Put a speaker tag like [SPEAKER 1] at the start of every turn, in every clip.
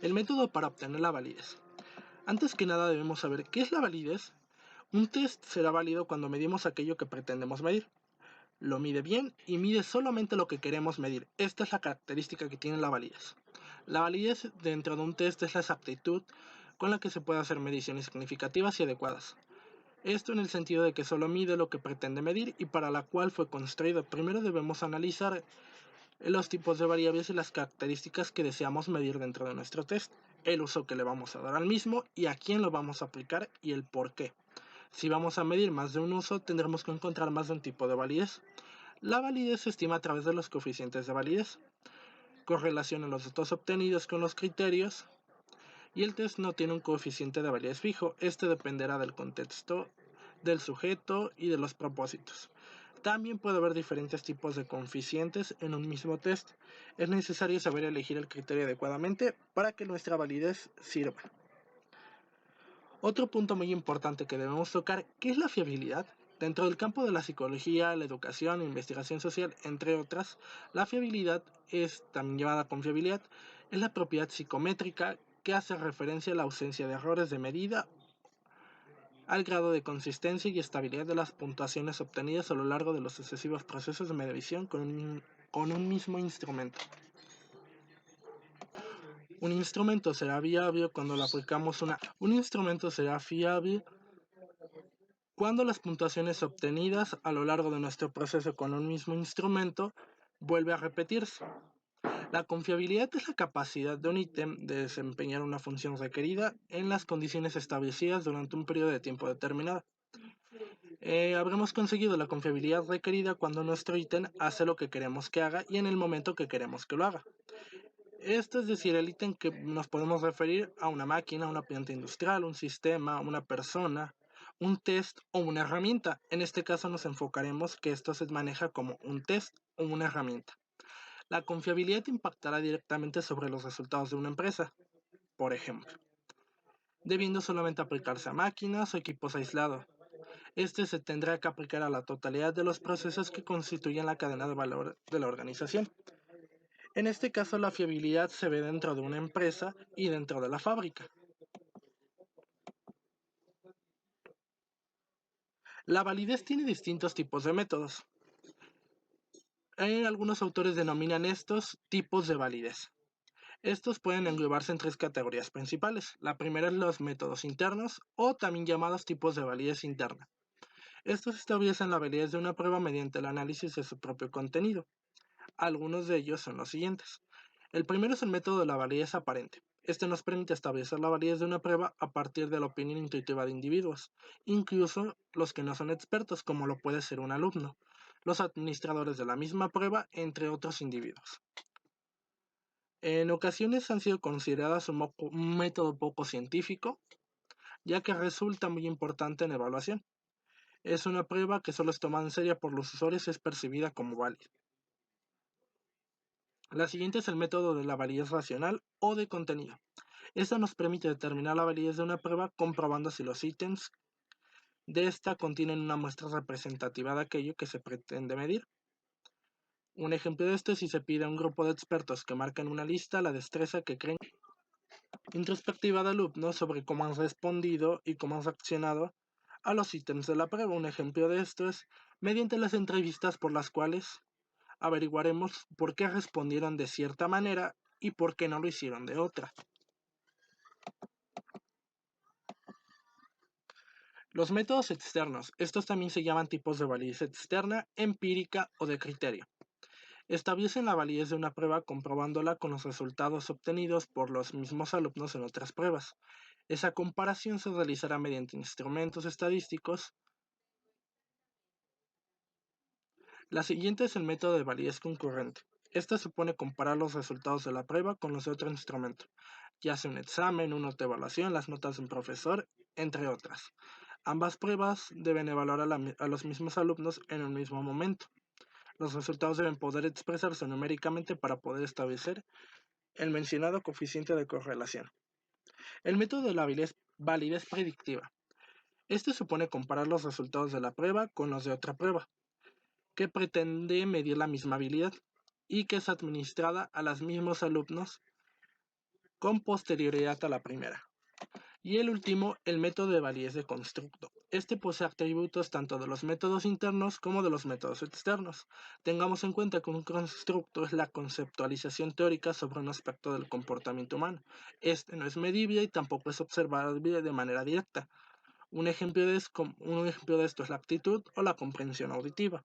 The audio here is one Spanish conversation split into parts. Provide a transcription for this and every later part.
[SPEAKER 1] El método para obtener la validez. Antes que nada debemos saber qué es la validez. Un test será válido cuando medimos aquello que pretendemos medir. Lo mide bien y mide solamente lo que queremos medir. Esta es la característica que tiene la validez. La validez dentro de un test es la exactitud con la que se puede hacer mediciones significativas y adecuadas. Esto en el sentido de que solo mide lo que pretende medir y para la cual fue construido. Primero debemos analizar los tipos de variables y las características que deseamos medir dentro de nuestro test, el uso que le vamos a dar al mismo y a quién lo vamos a aplicar y el por qué. Si vamos a medir más de un uso, tendremos que encontrar más de un tipo de validez. La validez se estima a través de los coeficientes de validez, correlacionan los datos obtenidos con los criterios, y el test no tiene un coeficiente de validez fijo. Este dependerá del contexto, del sujeto y de los propósitos. También puede haber diferentes tipos de coeficientes en un mismo test. Es necesario saber elegir el criterio adecuadamente para que nuestra validez sirva. Otro punto muy importante que debemos tocar, ¿qué es la fiabilidad? Dentro del campo de la psicología, la educación, investigación social, entre otras, la fiabilidad es también llamada confiabilidad, es la propiedad psicométrica que hace referencia a la ausencia de errores de medida, al grado de consistencia y estabilidad de las puntuaciones obtenidas a lo largo de los sucesivos procesos de medición con un mismo instrumento. Un instrumento será fiable cuando le aplicamos Un instrumento será fiable cuando las puntuaciones obtenidas a lo largo de nuestro proceso con un mismo instrumento vuelve a repetirse. La confiabilidad es la capacidad de un ítem de desempeñar una función requerida en las condiciones establecidas durante un periodo de tiempo determinado. Habremos conseguido la confiabilidad requerida cuando nuestro ítem hace lo que queremos que haga y en el momento que queremos que lo haga. Esto es decir, el ítem que nos podemos referir a una máquina, una planta industrial, un sistema, una persona, un test o una herramienta. En este caso nos enfocaremos que esto se maneja como un test o una herramienta. La confiabilidad impactará directamente sobre los resultados de una empresa, por ejemplo, debiendo solamente aplicarse a máquinas o equipos aislados. Este se tendrá que aplicar a la totalidad de los procesos que constituyen la cadena de valor de la organización. En este caso, la fiabilidad se ve dentro de una empresa y dentro de la fábrica. La validez tiene distintos tipos de métodos. Algunos autores denominan estos tipos de validez. Estos pueden englobarse en tres categorías principales. La primera es los métodos internos o también llamados tipos de validez interna. Estos establecen la validez de una prueba mediante el análisis de su propio contenido. Algunos de ellos son los siguientes. El primero es el método de la validez aparente. Este nos permite establecer la validez de una prueba a partir de la opinión intuitiva de individuos, incluso los que no son expertos, como lo puede ser un alumno, los administradores de la misma prueba, entre otros individuos. En ocasiones han sido consideradas un método poco científico, ya que resulta muy importante en evaluación. Es una prueba que solo es tomada en serio por los usuarios y es percibida como válida. La siguiente es el método de la validez racional o de contenido. Esta nos permite determinar la validez de una prueba comprobando si los ítems de esta contienen una muestra representativa de aquello que se pretende medir. Un ejemplo de esto es si se pide a un grupo de expertos que marquen una lista la destreza que creen introspectiva de alumnos sobre cómo han respondido y cómo han reaccionado a los ítems de la prueba. Un ejemplo de esto es mediante las entrevistas por las cuales averiguaremos por qué respondieron de cierta manera y por qué no lo hicieron de otra. Los métodos externos, estos también se llaman tipos de validez externa, empírica o de criterio. Establecen la validez de una prueba comprobándola con los resultados obtenidos por los mismos alumnos en otras pruebas. Esa comparación se realizará mediante instrumentos estadísticos. La siguiente es el método de validez concurrente. Este supone comparar los resultados de la prueba con los de otro instrumento, ya sea un examen, una nota de evaluación, las notas de un profesor, entre otras. Ambas pruebas deben evaluar a los mismos alumnos en un mismo momento. Los resultados deben poder expresarse numéricamente para poder establecer el mencionado coeficiente de correlación. El método de la validez predictiva. Este supone comparar los resultados de la prueba con los de otra prueba, que pretende medir la misma habilidad y que es administrada a los mismos alumnos con posterioridad a la primera. Y el último, el método de validez de constructo. Este posee atributos tanto de los métodos internos como de los métodos externos. Tengamos en cuenta que un constructo es la conceptualización teórica sobre un aspecto del comportamiento humano. Este no es medible y tampoco es observable de manera directa. Un ejemplo de esto es la actitud o la comprensión auditiva.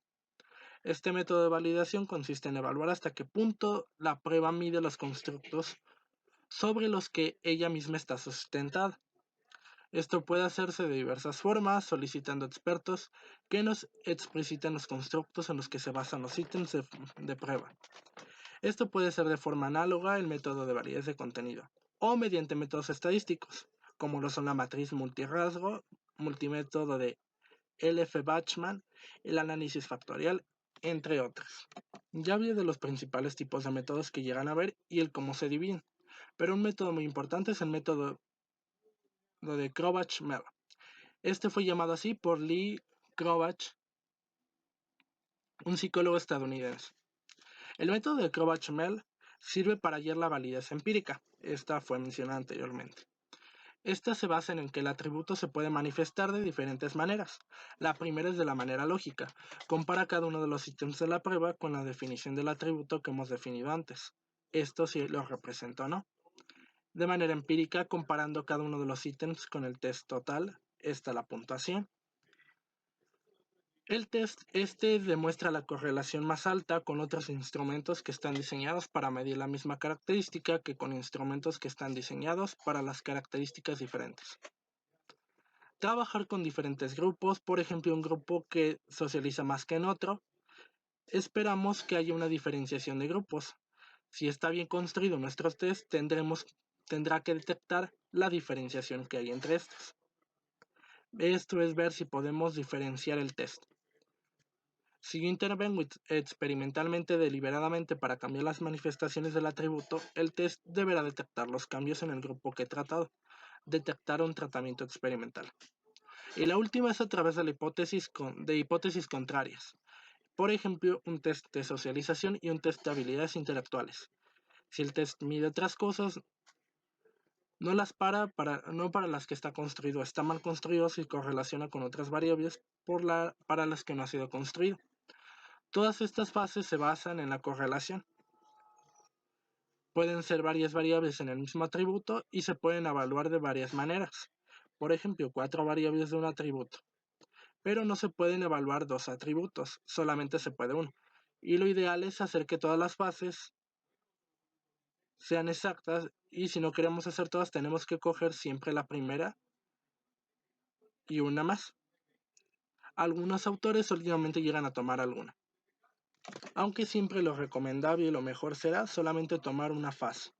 [SPEAKER 1] Este método de validación consiste en evaluar hasta qué punto la prueba mide los constructos sobre los que ella misma está sustentada. Esto puede hacerse de diversas formas, solicitando expertos que nos expliciten los constructos en los que se basan los ítems de prueba. Esto puede ser de forma análoga el método de validez de contenido, o mediante métodos estadísticos, como lo son la matriz multirasgo, multimétodo de LF-Bachmann, el análisis factorial, entre otros. Ya hablé de los principales tipos de métodos que llegan a ver y el cómo se dividen, pero un método muy importante es el método de Krobach-Merl. Este fue llamado así por Lee Krobach, un psicólogo estadounidense. El método de Krobach-Merl sirve para hallar la validez empírica. Esta fue mencionada anteriormente. Esta se basa en que el atributo se puede manifestar de diferentes maneras. La primera es de la manera lógica. Compara cada uno de los ítems de la prueba con la definición del atributo que hemos definido antes. Esto sí lo representa o no. De manera empírica, comparando cada uno de los ítems con el test total, está la puntuación. El test demuestra la correlación más alta con otros instrumentos que están diseñados para medir la misma característica que con instrumentos que están diseñados para las características diferentes. Trabajar con diferentes grupos, por ejemplo un grupo que socializa más que en otro, esperamos que haya una diferenciación de grupos. Si está bien construido nuestro test, tendrá que detectar la diferenciación que hay entre estos. Esto es ver si podemos diferenciar el test. Si yo intervengo experimentalmente deliberadamente para cambiar las manifestaciones del atributo, el test deberá detectar los cambios en el grupo que he tratado, detectar un tratamiento experimental. Y la última es a través de la hipótesis contrarias. Por ejemplo, un test de socialización y un test de habilidades intelectuales. Si el test mide otras cosas, no para las que está construido, está mal construido si correlaciona con otras variables para las que no ha sido construido. Todas estas fases se basan en la correlación. Pueden ser varias variables en el mismo atributo y se pueden evaluar de varias maneras. Por ejemplo, 4 variables de un atributo. Pero no se pueden evaluar 2 atributos, solamente se puede uno. Y lo ideal es hacer que todas las fases sean exactas y si no queremos hacer todas tenemos que coger siempre la primera y una más. Algunos autores solamente llegan a tomar alguna, aunque siempre lo recomendable y lo mejor será solamente tomar una fase.